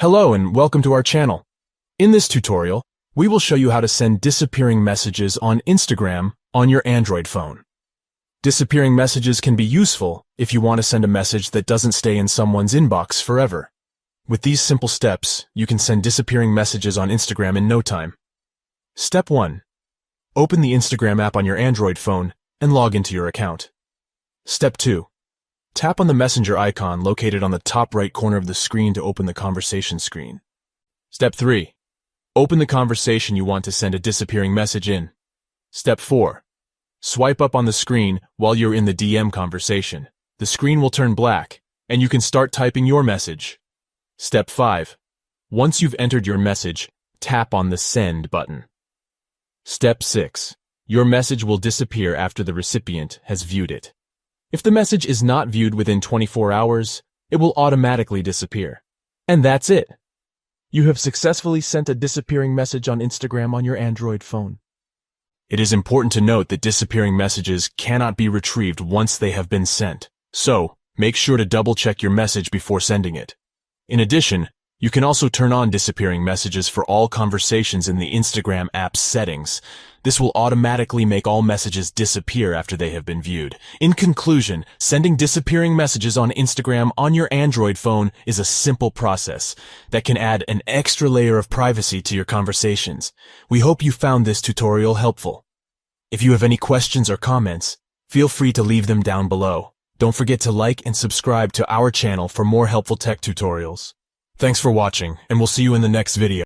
Hello and welcome to our channel. In this tutorial, we will show you how to send disappearing messages on Instagram on your Android phone. Disappearing messages can be useful if you want to send a message that doesn't stay in someone's inbox forever. With these simple steps, you can send disappearing messages on Instagram in no time. Step 1. Open the Instagram app on your Android phone and log into your account. Step 2. Tap on the messenger icon located on the top right corner of the screen to open the conversation screen. Step 3. Open the conversation you want to send a disappearing message in. Step 4. Swipe up on the screen while you're in the DM conversation. The screen will turn black, and you can start typing your message. Step 5. Once you've entered your message, tap on the Send button. Step 6. Your message will disappear after the recipient has viewed it. If the message is not viewed within 24 hours, it will automatically disappear. And that's it. You have successfully sent a disappearing message on Instagram on your Android phone. It is important to note that disappearing messages cannot be retrieved once they have been sent, so make sure to double-check your message before sending it. In addition, you can also turn on disappearing messages for all conversations in the Instagram app's settings. This will automatically make all messages disappear after they have been viewed. In conclusion, sending disappearing messages on Instagram on your Android phone is a simple process that can add an extra layer of privacy to your conversations. We hope you found this tutorial helpful. If you have any questions or comments, feel free to leave them down below. Don't forget to like and subscribe to our channel for more helpful tech tutorials. Thanks for watching, and we'll see you in the next video.